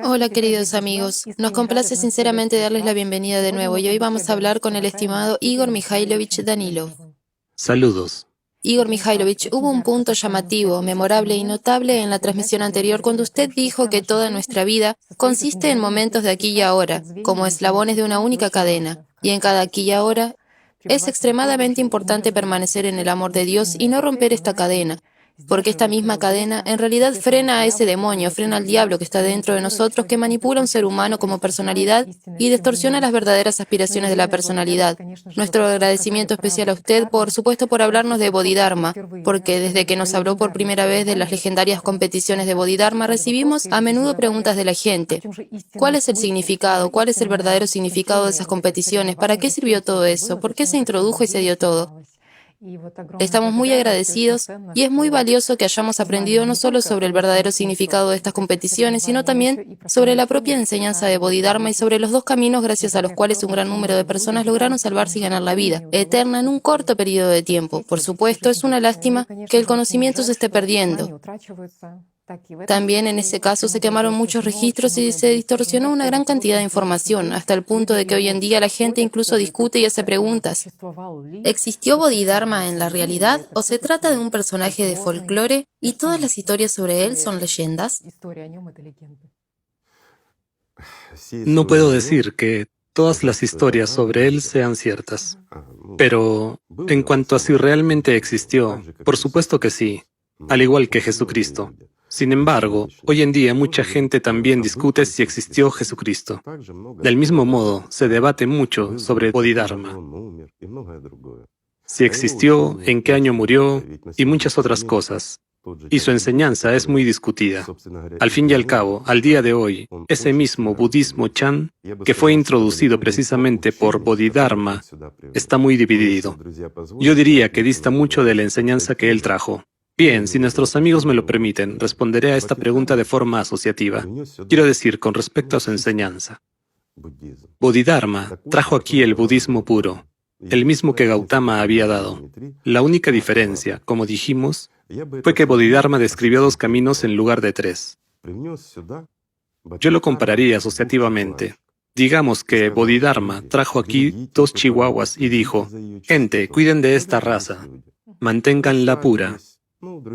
Hola queridos amigos, nos complace sinceramente darles la bienvenida de nuevo y hoy vamos a hablar con el estimado Igor Mikhailovich Danilov. Saludos. Igor Mikhailovich, hubo un punto llamativo, memorable y notable en la transmisión anterior cuando usted dijo que toda nuestra vida consiste en momentos de aquí y ahora, como eslabones de una única cadena, y en cada aquí y ahora es extremadamente importante permanecer en el amor de Dios y no romper esta cadena, porque esta misma cadena en realidad frena a ese demonio, frena al diablo que está dentro de nosotros, que manipula a un ser humano como personalidad y distorsiona las verdaderas aspiraciones de la personalidad. Nuestro agradecimiento especial a usted, por supuesto, por hablarnos de Bodhidharma, porque desde que nos habló por primera vez de las legendarias competiciones de Bodhidharma, recibimos a menudo preguntas de la gente. ¿Cuál es el significado? ¿Cuál es el verdadero significado de esas competiciones? ¿Para qué sirvió todo eso? ¿Por qué se introdujo y se dio todo? Estamos muy agradecidos y es muy valioso que hayamos aprendido no solo sobre el verdadero significado de estas competiciones, sino también sobre la propia enseñanza de Bodhidharma y sobre los dos caminos gracias a los cuales un gran número de personas lograron salvarse y ganar la vida eterna en un corto periodo de tiempo. Por supuesto, es una lástima que el conocimiento se esté perdiendo. También en ese caso se quemaron muchos registros y se distorsionó una gran cantidad de información, hasta el punto de que hoy en día la gente incluso discute y hace preguntas. ¿Existió Bodhidharma en la realidad o se trata de un personaje de folclore y todas las historias sobre él son leyendas? No puedo decir que todas las historias sobre él sean ciertas, pero en cuanto a si realmente existió, por supuesto que sí, al igual que Jesucristo. Sin embargo, hoy en día mucha gente también discute si existió Jesucristo. Del mismo modo, se debate mucho sobre Bodhidharma. Si existió, en qué año murió y muchas otras cosas. Y su enseñanza es muy discutida. Al fin y al cabo, al día de hoy, ese mismo budismo Chan, que fue introducido precisamente por Bodhidharma, está muy dividido. Yo diría que dista mucho de la enseñanza que él trajo. Bien, si nuestros amigos me lo permiten, responderé a esta pregunta de forma asociativa. Quiero decir, con respecto a su enseñanza. Bodhidharma trajo aquí el budismo puro, el mismo que Gautama había dado. La única diferencia, como dijimos, fue que Bodhidharma describió dos caminos en lugar de tres. Yo lo compararía asociativamente. Digamos que Bodhidharma trajo aquí dos chihuahuas y dijo, gente, cuiden de esta raza, manténganla pura.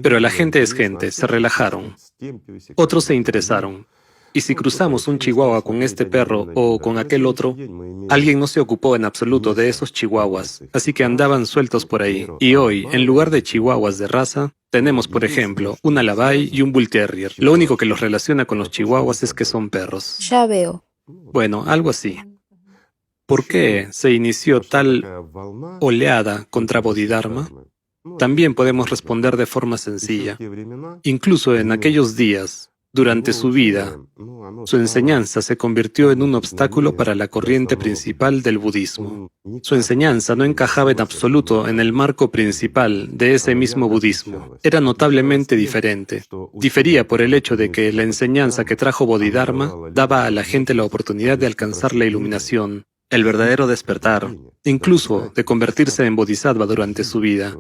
Pero la gente es gente, se relajaron. Otros se interesaron. Y si cruzamos un chihuahua con este perro o con aquel otro, alguien no se ocupó en absoluto de esos chihuahuas, así que andaban sueltos por ahí. Y hoy, en lugar de chihuahuas de raza, tenemos, por ejemplo, un alabay y un bull terrier. Lo único que los relaciona con los chihuahuas es que son perros. Ya veo. Bueno, algo así. ¿Por qué se inició tal oleada contra Bodhidharma? También podemos responder de forma sencilla. Incluso en aquellos días, durante su vida, su enseñanza se convirtió en un obstáculo para la corriente principal del budismo. Su enseñanza no encajaba en absoluto en el marco principal de ese mismo budismo. Era notablemente diferente. Difería por el hecho de que la enseñanza que trajo Bodhidharma daba a la gente la oportunidad de alcanzar la iluminación, el verdadero despertar, incluso de convertirse en bodhisattva durante su vida,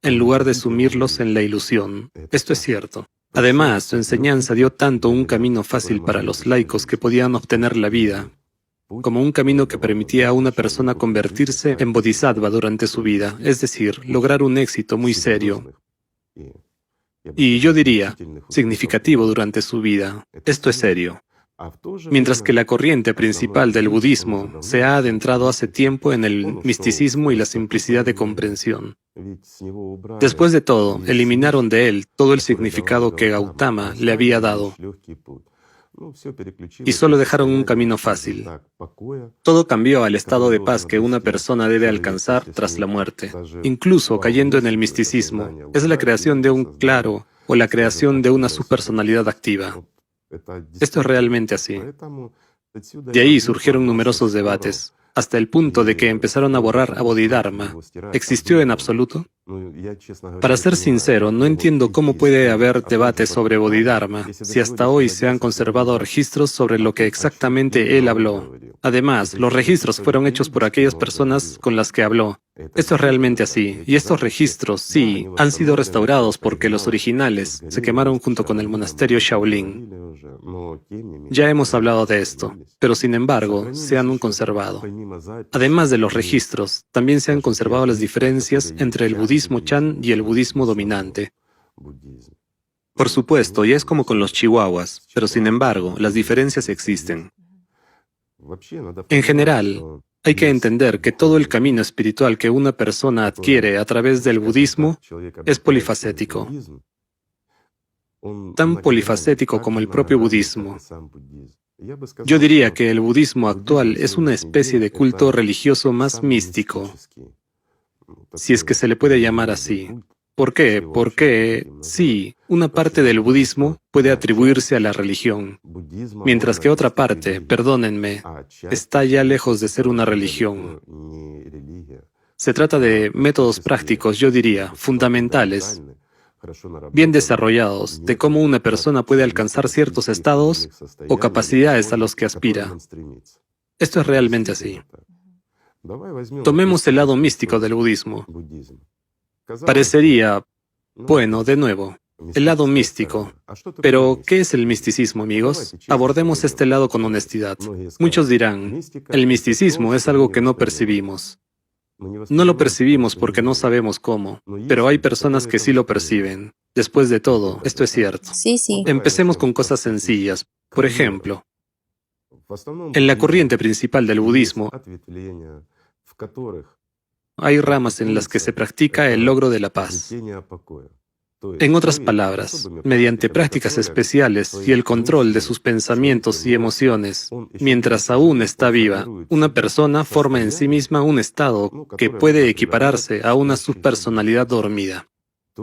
en lugar de sumirlos en la ilusión. Esto es cierto. Además, su enseñanza dio tanto un camino fácil para los laicos que podían obtener la vida, como un camino que permitía a una persona convertirse en bodhisattva durante su vida, es decir, lograr un éxito muy serio. Y yo diría, significativo durante su vida. Esto es serio. Mientras que la corriente principal del budismo se ha adentrado hace tiempo en el misticismo y la simplicidad de comprensión. Después de todo, eliminaron de él todo el significado que Gautama le había dado y solo dejaron un camino fácil. Todo cambió al estado de paz que una persona debe alcanzar tras la muerte, incluso cayendo en el misticismo. Es la creación de un claro o la creación de una subpersonalidad activa. Esto es realmente así. De ahí surgieron numerosos debates, hasta el punto de que empezaron a borrar a Bodhidharma. ¿Existió en absoluto? Para ser sincero, no entiendo cómo puede haber debates sobre Bodhidharma si hasta hoy se han conservado registros sobre lo que exactamente él habló. Además, los registros fueron hechos por aquellas personas con las que habló. Esto es realmente así. Y estos registros, sí, han sido restaurados porque los originales se quemaron junto con el monasterio Shaolin. Ya hemos hablado de esto, pero sin embargo, se han conservado. Además de los registros, también se han conservado las diferencias entre el budismo Chan y el budismo dominante. Por supuesto, y es como con los chihuahuas, pero sin embargo, las diferencias existen. En general, hay que entender que todo el camino espiritual que una persona adquiere a través del budismo es polifacético, tan polifacético como el propio budismo. Yo diría que el budismo actual es una especie de culto religioso más místico, si es que se le puede llamar así. ¿Por qué? Porque, sí, una parte del budismo puede atribuirse a la religión, mientras que otra parte, perdónenme, está ya lejos de ser una religión. Se trata de métodos prácticos, yo diría, fundamentales, bien desarrollados, de cómo una persona puede alcanzar ciertos estados o capacidades a los que aspira. Esto es realmente así. Tomemos el lado místico del budismo. Parecería, bueno, de nuevo, el lado místico. Pero, ¿qué es el misticismo, amigos? Abordemos este lado con honestidad. Muchos dirán, el misticismo es algo que no percibimos. No lo percibimos porque no sabemos cómo, pero hay personas que sí lo perciben. Después de todo, esto es cierto. Sí, sí. Empecemos con cosas sencillas. Por ejemplo, en la corriente principal del budismo, hay ramas en las que se practica el logro de la paz. En otras palabras, mediante prácticas especiales y el control de sus pensamientos y emociones, mientras aún está viva, una persona forma en sí misma un estado que puede equipararse a una subpersonalidad dormida.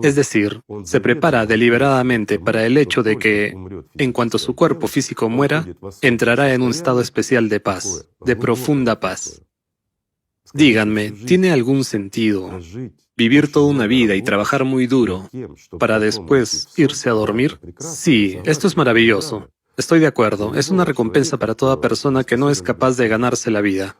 Es decir, se prepara deliberadamente para el hecho de que, en cuanto su cuerpo físico muera, entrará en un estado especial de paz, de profunda paz. Díganme, ¿tiene algún sentido vivir toda una vida y trabajar muy duro para después irse a dormir? Sí, esto es maravilloso. Estoy de acuerdo, es una recompensa para toda persona que no es capaz de ganarse la vida.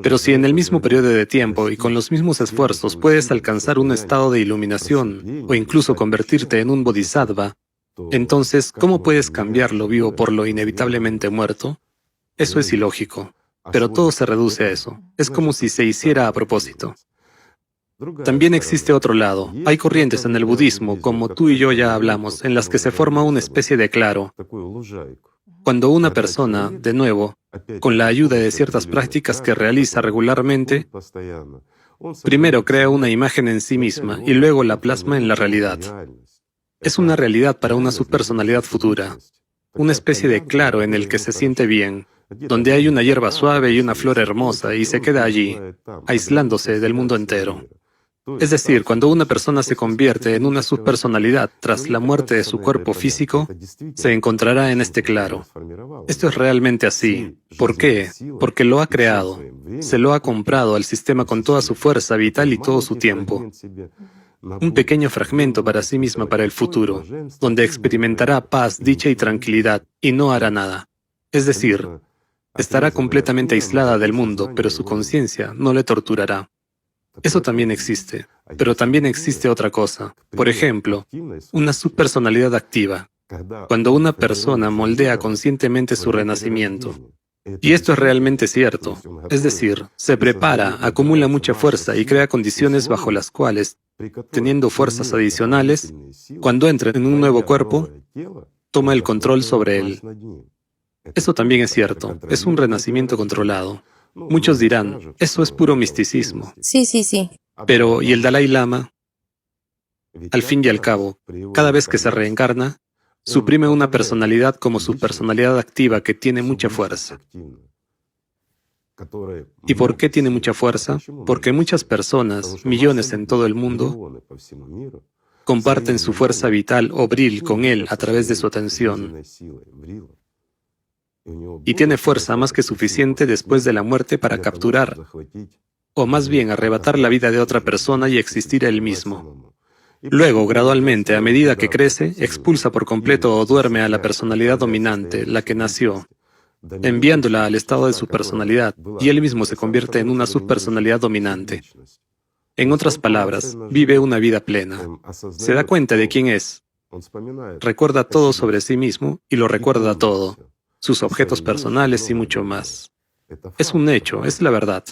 Pero si en el mismo periodo de tiempo y con los mismos esfuerzos puedes alcanzar un estado de iluminación o incluso convertirte en un bodhisattva, entonces, ¿cómo puedes cambiar lo vivo por lo inevitablemente muerto? Eso es ilógico. Pero todo se reduce a eso. Es como si se hiciera a propósito. También existe otro lado. Hay corrientes en el budismo, como tú y yo ya hablamos, en las que se forma una especie de claro. Cuando una persona, de nuevo, con la ayuda de ciertas prácticas que realiza regularmente, primero crea una imagen en sí misma y luego la plasma en la realidad. Es una realidad para una subpersonalidad futura, una especie de claro en el que se siente bien, donde hay una hierba suave y una flor hermosa y se queda allí, aislándose del mundo entero. Es decir, cuando una persona se convierte en una subpersonalidad tras la muerte de su cuerpo físico, se encontrará en este claro. Esto es realmente así. ¿Por qué? Porque lo ha creado. Se lo ha comprado al sistema con toda su fuerza vital y todo su tiempo. Un pequeño fragmento para sí misma para el futuro, donde experimentará paz, dicha y tranquilidad, y no hará nada. Es decir, estará completamente aislada del mundo, pero su conciencia no le torturará. Eso también existe, pero también existe otra cosa. Por ejemplo, una subpersonalidad activa, cuando una persona moldea conscientemente su renacimiento. Y esto es realmente cierto. Es decir, se prepara, acumula mucha fuerza y crea condiciones bajo las cuales, teniendo fuerzas adicionales, cuando entra en un nuevo cuerpo, toma el control sobre él. Eso también es cierto, es un renacimiento controlado. Muchos dirán, eso es puro misticismo. Sí, sí, sí. Pero, ¿y el Dalai Lama? Al fin y al cabo, cada vez que se reencarna, suprime una personalidad como su personalidad activa que tiene mucha fuerza. ¿Y por qué tiene mucha fuerza? Porque muchas personas, millones en todo el mundo, comparten su fuerza vital o bril con él a través de su atención. Y tiene fuerza más que suficiente después de la muerte para capturar, o más bien arrebatar la vida de otra persona y existir él mismo. Luego, gradualmente, a medida que crece, expulsa por completo o duerme a la personalidad dominante, la que nació. enviándola al estado de su personalidad, y él mismo se convierte en una subpersonalidad dominante. En otras palabras, vive una vida plena. Se da cuenta de quién es. Recuerda todo sobre sí mismo y lo recuerda todo, sus objetos personales y mucho más. Es un hecho, es la verdad,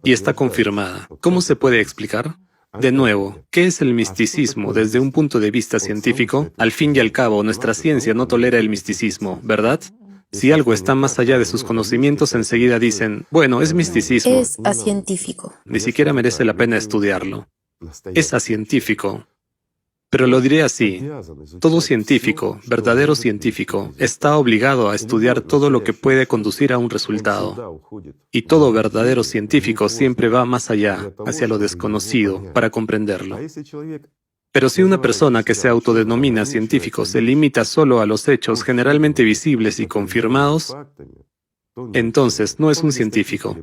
y está confirmada. ¿Cómo se puede explicar? De nuevo, ¿qué es el misticismo desde un punto de vista científico? Al fin y al cabo, nuestra ciencia no tolera el misticismo, ¿verdad? Si algo está más allá de sus conocimientos, enseguida dicen, bueno, es misticismo. Es acientífico. Ni siquiera merece la pena estudiarlo. Es acientífico. Pero lo diré así, todo científico, verdadero científico, está obligado a estudiar todo lo que puede conducir a un resultado. Y todo verdadero científico siempre va más allá, hacia lo desconocido, para comprenderlo. Pero si una persona que se autodenomina científico se limita solo a los hechos generalmente visibles y confirmados, entonces no es un científico.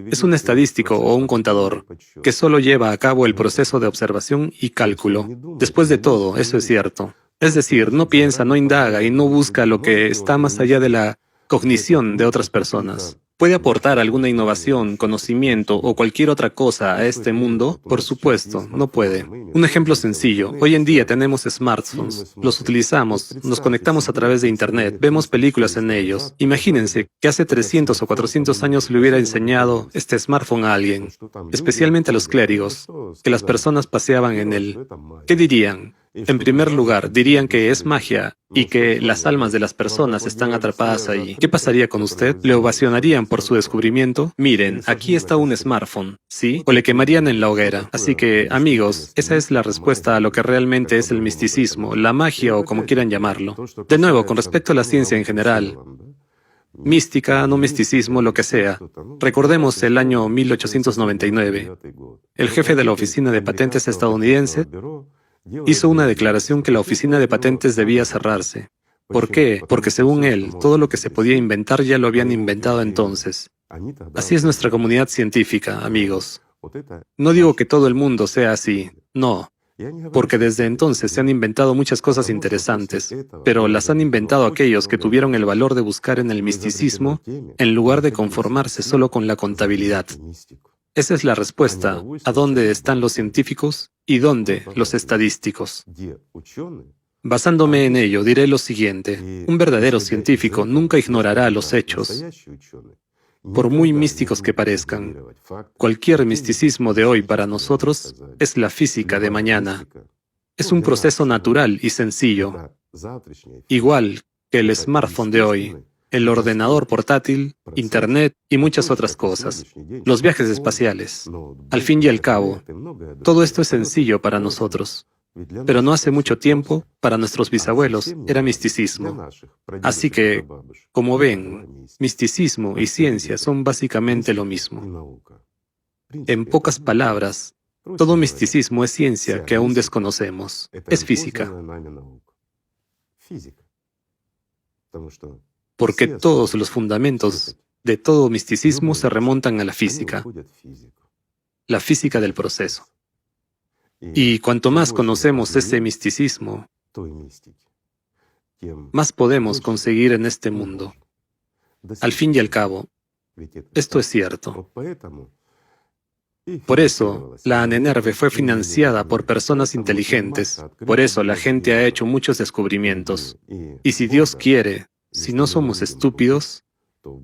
Es un estadístico o un contador que solo lleva a cabo el proceso de observación y cálculo. Después de todo, eso es cierto. Es decir, no piensa, no indaga y no busca lo que está más allá de la cognición de otras personas. ¿Puede aportar alguna innovación, conocimiento o cualquier otra cosa a este mundo? Por supuesto, no puede. Un ejemplo sencillo. Hoy en día tenemos smartphones. Los utilizamos, nos conectamos a través de Internet, vemos películas en ellos. Imagínense que hace 300 o 400 años le hubiera enseñado este smartphone a alguien, especialmente a los clérigos, que las personas paseaban en él. ¿Qué dirían? En primer lugar, dirían que es magia y que las almas de las personas están atrapadas ahí. ¿Qué pasaría con usted? ¿Le ovacionarían por su descubrimiento? Miren, aquí está un smartphone, ¿sí? O le quemarían en la hoguera. Así que, amigos, esa es la respuesta a lo que realmente es el misticismo, la magia o como quieran llamarlo. De nuevo, con respecto a la ciencia en general, mística, no misticismo, lo que sea. Recordemos el año 1899. El jefe de la Oficina de Patentes estadounidense hizo una declaración que la oficina de patentes debía cerrarse. ¿Por qué? Porque según él, todo lo que se podía inventar ya lo habían inventado entonces. Así es nuestra comunidad científica, amigos. No digo que todo el mundo sea así, no, porque desde entonces se han inventado muchas cosas interesantes, pero las han inventado aquellos que tuvieron el valor de buscar en el misticismo en lugar de conformarse solo con la contabilidad. Esa es la respuesta a dónde están los científicos y dónde los estadísticos. Basándome en ello, diré lo siguiente. Un verdadero científico nunca ignorará los hechos, por muy místicos que parezcan. Cualquier misticismo de hoy para nosotros es la física de mañana. Es un proceso natural y sencillo, igual que el smartphone de hoy, el ordenador portátil, Internet y muchas otras cosas. Los viajes espaciales. Al fin y al cabo, todo esto es sencillo para nosotros. Pero no hace mucho tiempo, para nuestros bisabuelos, era misticismo. Así que, como ven, misticismo y ciencia son básicamente lo mismo. En pocas palabras, todo misticismo es ciencia que aún desconocemos. Es física. Porque todos los fundamentos de todo misticismo se remontan a la física del proceso. Y cuanto más conocemos ese misticismo, más podemos conseguir en este mundo. Al fin y al cabo, esto es cierto. Por eso, la ANENERVE fue financiada por personas inteligentes. Por eso la gente ha hecho muchos descubrimientos. Y si Dios quiere, si no somos estúpidos,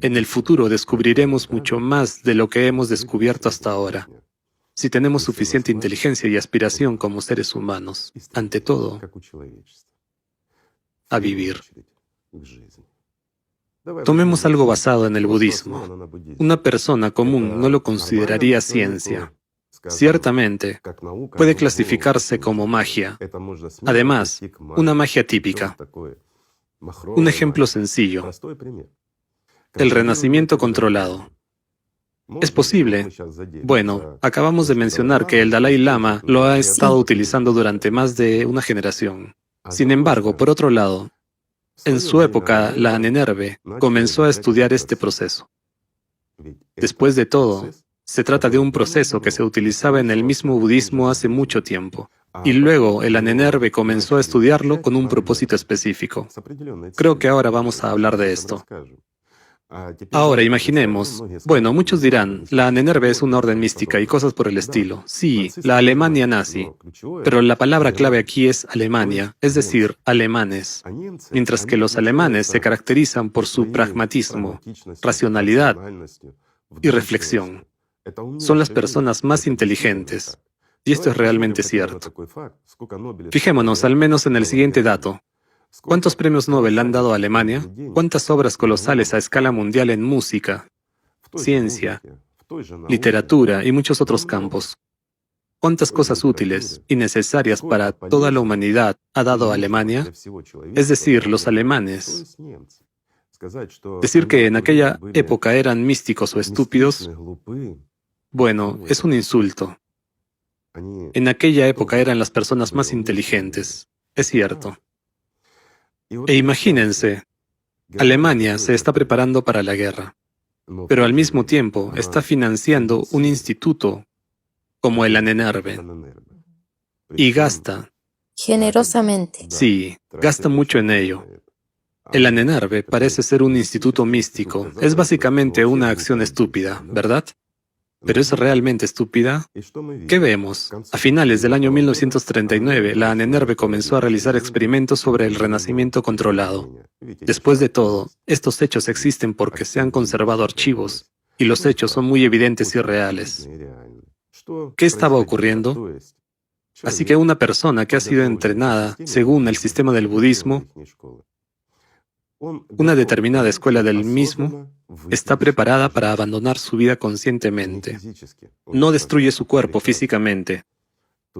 en el futuro descubriremos mucho más de lo que hemos descubierto hasta ahora. Si tenemos suficiente inteligencia y aspiración como seres humanos, ante todo, a vivir. Tomemos algo basado en el budismo. Una persona común no lo consideraría ciencia. Ciertamente, puede clasificarse como magia. Además, una magia típica. Un ejemplo sencillo. El renacimiento controlado. ¿Es posible? Bueno, acabamos de mencionar que el Dalai Lama lo ha estado utilizando durante más de una generación. Sin embargo, por otro lado, en su época, la ANENERVE comenzó a estudiar este proceso. Después de todo, se trata de un proceso que se utilizaba en el mismo budismo hace mucho tiempo. Y luego el ANENERVE comenzó a estudiarlo con un propósito específico. Creo que ahora vamos a hablar de esto. Ahora imaginemos, bueno, muchos dirán, la Anenerve es una orden mística y cosas por el estilo. Sí, la Alemania nazi. Pero la palabra clave aquí es Alemania, es decir, alemanes. Mientras que los alemanes se caracterizan por su pragmatismo, racionalidad y reflexión. Son las personas más inteligentes. Y esto es realmente cierto. Fijémonos al menos en el siguiente dato. ¿Cuántos premios Nobel han dado a Alemania? ¿Cuántas obras colosales a escala mundial en música, ciencia, literatura y muchos otros campos? ¿Cuántas cosas útiles y necesarias para toda la humanidad ha dado Alemania? Es decir, los alemanes. Decir que en aquella época eran místicos o estúpidos, bueno, es un insulto. En aquella época eran las personas más inteligentes. Es cierto. E imagínense, Alemania se está preparando para la guerra, pero al mismo tiempo está financiando un instituto como el Anenerve. Y gasta. Generosamente. Sí, gasta mucho en ello. El Anenerve parece ser un instituto místico. Es básicamente una acción estúpida, ¿verdad? ¿Pero es realmente estúpida? ¿Qué vemos? A finales del año 1939, la Anenerve comenzó a realizar experimentos sobre el renacimiento controlado. Después de todo, estos hechos existen porque se han conservado archivos, y los hechos son muy evidentes y reales. ¿Qué estaba ocurriendo? Así que una persona que ha sido entrenada según el sistema del budismo, una determinada escuela del mismo, está preparada para abandonar su vida conscientemente. No destruye su cuerpo físicamente,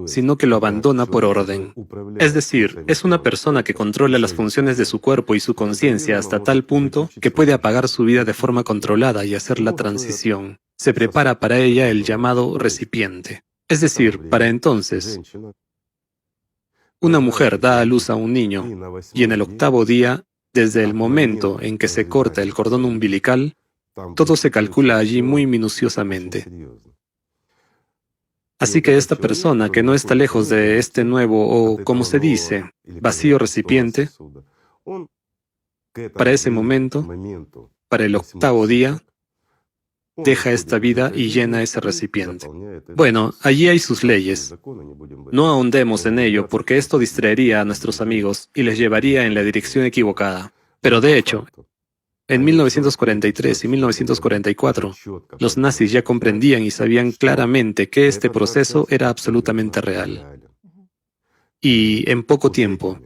sino que lo abandona por orden. Es decir, es una persona que controla las funciones de su cuerpo y su conciencia hasta tal punto que puede apagar su vida de forma controlada y hacer la transición. Se prepara para ella el llamado recipiente. Es decir, para entonces, una mujer da a luz a un niño y en el 8º día, desde el momento en que se corta el cordón umbilical, todo se calcula allí muy minuciosamente. Así que esta persona que no está lejos de este nuevo o, como se dice, vacío recipiente, para ese momento, para el 8º día, deja esta vida y llena ese recipiente. Bueno, allí hay sus leyes. No ahondemos en ello porque esto distraería a nuestros amigos y les llevaría en la dirección equivocada. Pero de hecho, en 1943 y 1944, los nazis ya comprendían y sabían claramente que este proceso era absolutamente real. Y en poco tiempo,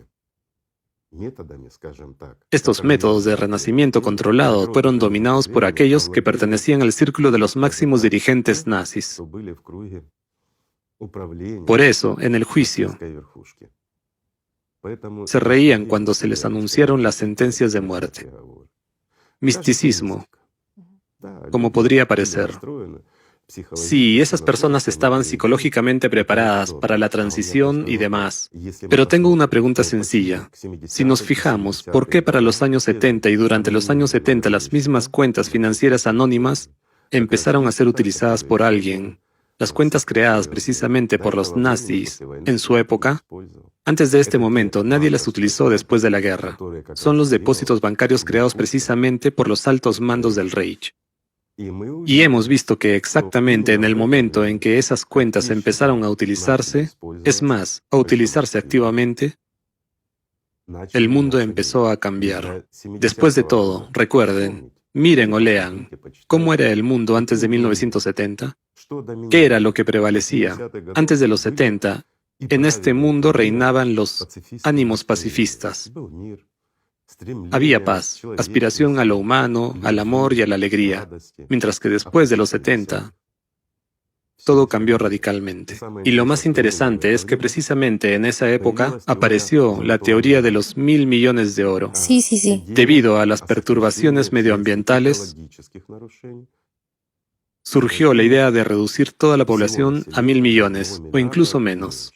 estos métodos de renacimiento controlado fueron dominados por aquellos que pertenecían al círculo de los máximos dirigentes nazis. Por eso, en el juicio, se reían cuando se les anunciaron las sentencias de muerte. Misticismo, como podría parecer. Sí, esas personas estaban psicológicamente preparadas para la transición y demás. Pero tengo una pregunta sencilla. Si nos fijamos, ¿por qué para los años 70 y durante los años 70 las mismas cuentas financieras anónimas empezaron a ser utilizadas por alguien? Las cuentas creadas precisamente por los nazis en su época. Antes de este momento, nadie las utilizó después de la guerra. Son los depósitos bancarios creados precisamente por los altos mandos del Reich. Y hemos visto que exactamente en el momento en que esas cuentas empezaron a utilizarse, es más, a utilizarse activamente, el mundo empezó a cambiar. Después de todo, recuerden, miren o lean, ¿cómo era el mundo antes de 1970? ¿Qué era lo que prevalecía? Antes de los 70, en este mundo reinaban los ánimos pacifistas. Había paz, aspiración a lo humano, al amor y a la alegría, mientras que después de los 70, todo cambió radicalmente. Y lo más interesante es que precisamente en esa época apareció la teoría de los 1.000 millones de oro. Sí, sí, sí. Debido a las perturbaciones medioambientales, surgió la idea de reducir toda la población a 1.000 millones, o incluso menos.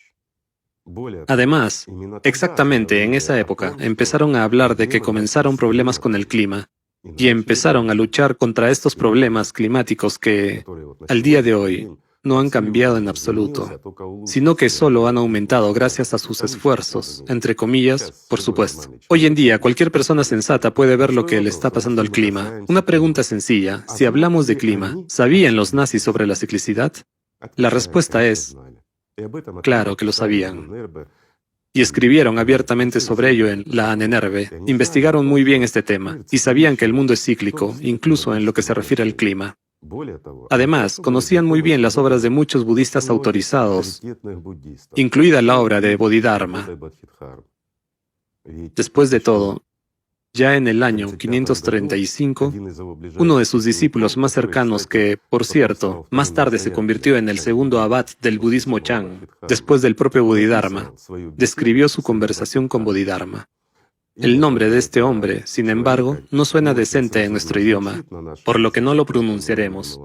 Además, exactamente en esa época empezaron a hablar de que comenzaron problemas con el clima y empezaron a luchar contra estos problemas climáticos que, al día de hoy, no han cambiado en absoluto, sino que solo han aumentado gracias a sus esfuerzos, entre comillas, por supuesto. Hoy en día, cualquier persona sensata puede ver lo que le está pasando al clima. Una pregunta sencilla: si hablamos de clima, ¿sabían los nazis sobre la ciclicidad? La respuesta es, claro que lo sabían. Y escribieron abiertamente sobre ello en la Ahnenerbe. Investigaron muy bien este tema y sabían que el mundo es cíclico, incluso en lo que se refiere al clima. Además, conocían muy bien las obras de muchos budistas autorizados, incluida la obra de Bodhidharma. Después de todo, ya en el año 535, uno de sus discípulos más cercanos, que, por cierto, más tarde se convirtió en el segundo abad del budismo Chan, después del propio Bodhidharma, describió su conversación con Bodhidharma. El nombre de este hombre, sin embargo, no suena decente en nuestro idioma, por lo que no lo pronunciaremos.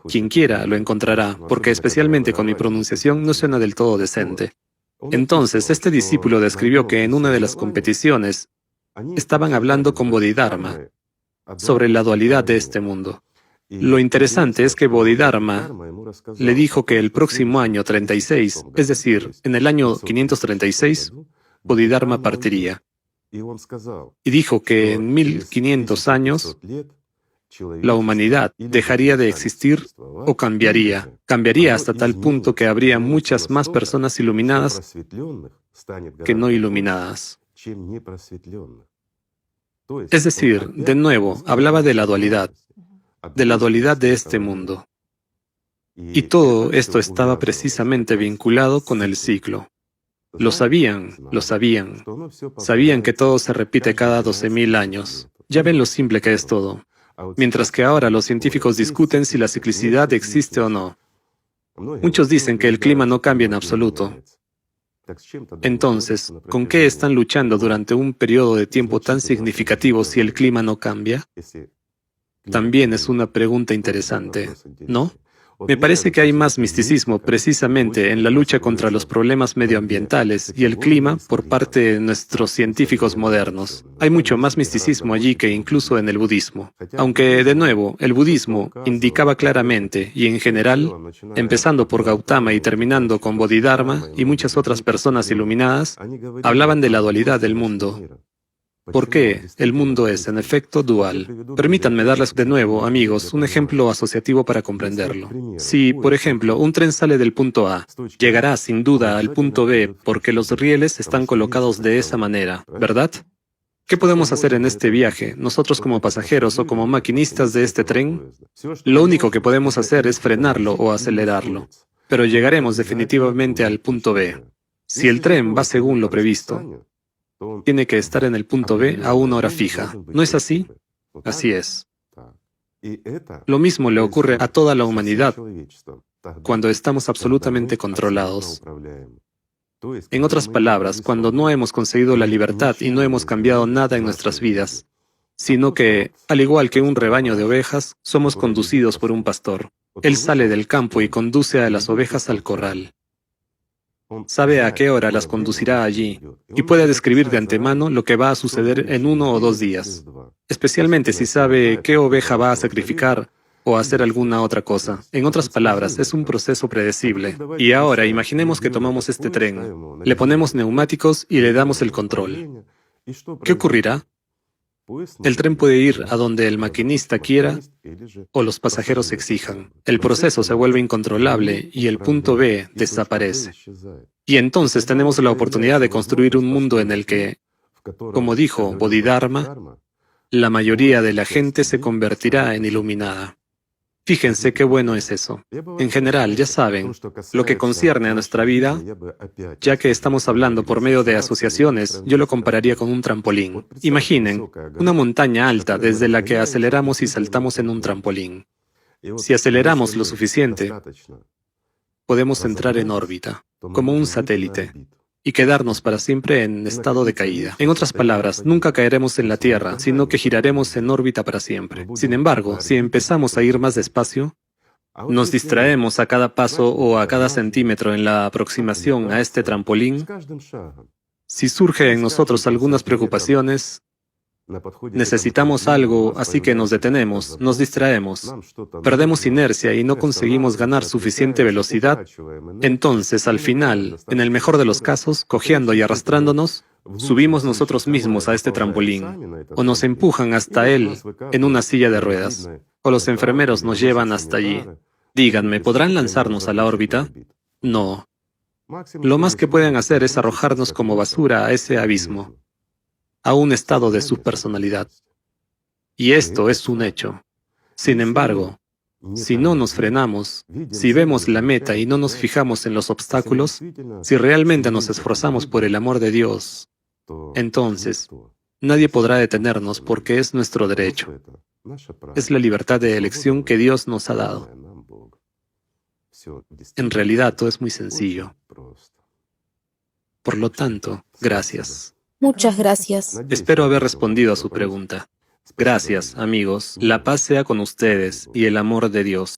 Quien quiera lo encontrará, porque especialmente con mi pronunciación no suena del todo decente. Entonces, este discípulo describió que en una de las competiciones estaban hablando con Bodhidharma sobre la dualidad de este mundo. Lo interesante es que Bodhidharma le dijo que el próximo año 36, es decir, en el año 536, Bodhidharma partiría. Y dijo que en 1500 años la humanidad dejaría de existir o cambiaría. Cambiaría hasta tal punto que habría muchas más personas iluminadas que no iluminadas. Es decir, de nuevo, hablaba de la dualidad de este mundo. Y todo esto estaba precisamente vinculado con el ciclo. Lo sabían. Sabían que todo se repite cada 12.000 años. Ya ven lo simple que es todo. Mientras que ahora los científicos discuten si la ciclicidad existe o no. Muchos dicen que el clima no cambia en absoluto. Entonces, ¿con qué están luchando durante un periodo de tiempo tan significativo si el clima no cambia? También es una pregunta interesante, ¿no? Me parece que hay más misticismo precisamente en la lucha contra los problemas medioambientales y el clima por parte de nuestros científicos modernos. Hay mucho más misticismo allí que incluso en el budismo. Aunque, de nuevo, el budismo indicaba claramente y en general, empezando por Gautama y terminando con Bodhidharma y muchas otras personas iluminadas, hablaban de la dualidad del mundo. ¿Por qué? El mundo es, en efecto, dual. Permítanme darles de nuevo, amigos, un ejemplo asociativo para comprenderlo. Si, por ejemplo, un tren sale del punto A, llegará sin duda al punto B porque los rieles están colocados de esa manera, ¿verdad? ¿Qué podemos hacer en este viaje, nosotros como pasajeros o como maquinistas de este tren? Lo único que podemos hacer es frenarlo o acelerarlo, pero llegaremos definitivamente al punto B. Si el tren va según lo previsto, tiene que estar en el punto B a una hora fija. ¿No es así? Así es. Lo mismo le ocurre a toda la humanidad cuando estamos absolutamente controlados. En otras palabras, cuando no hemos conseguido la libertad y no hemos cambiado nada en nuestras vidas, sino que, al igual que un rebaño de ovejas, somos conducidos por un pastor. Él sale del campo y conduce a las ovejas al corral. Sabe a qué hora las conducirá allí y puede describir de antemano lo que va a suceder en 1 o 2 días, especialmente si sabe qué oveja va a sacrificar o hacer alguna otra cosa. En otras palabras, es un proceso predecible. Y ahora imaginemos que tomamos este tren, le ponemos neumáticos y le damos el control. ¿Qué ocurrirá? El tren puede ir a donde el maquinista quiera o los pasajeros exijan. El proceso se vuelve incontrolable y el punto B desaparece. Y entonces tenemos la oportunidad de construir un mundo en el que, como dijo Bodhidharma, la mayoría de la gente se convertirá en iluminada. Fíjense qué bueno es eso. En general, ya saben, lo que concierne a nuestra vida, ya que estamos hablando por medio de asociaciones, yo lo compararía con un trampolín. Imaginen, una montaña alta desde la que aceleramos y saltamos en un trampolín. Si aceleramos lo suficiente, podemos entrar en órbita, como un satélite, y quedarnos para siempre en estado de caída. En otras palabras, nunca caeremos en la Tierra, sino que giraremos en órbita para siempre. Sin embargo, si empezamos a ir más despacio, nos distraemos a cada paso o a cada centímetro en la aproximación a este trampolín. Si surge en nosotros algunas preocupaciones, Necesitamos algo, así que nos detenemos, nos distraemos, perdemos inercia y no conseguimos ganar suficiente velocidad. Entonces, al final, en el mejor de los casos, cojeando y arrastrándonos, subimos nosotros mismos a este trampolín, o nos empujan hasta él en una silla de ruedas, o los enfermeros nos llevan hasta allí. Díganme, ¿podrán lanzarnos a la órbita? No. Lo más que pueden hacer es arrojarnos como basura a ese abismo, a un estado de subpersonalidad. Y esto es un hecho. Sin embargo, si no nos frenamos, si vemos la meta y no nos fijamos en los obstáculos, si realmente nos esforzamos por el amor de Dios, entonces nadie podrá detenernos porque es nuestro derecho. Es la libertad de elección que Dios nos ha dado. En realidad, todo es muy sencillo. Por lo tanto, gracias. Muchas gracias. Espero haber respondido a su pregunta. Gracias, amigos. La paz sea con ustedes y el amor de Dios.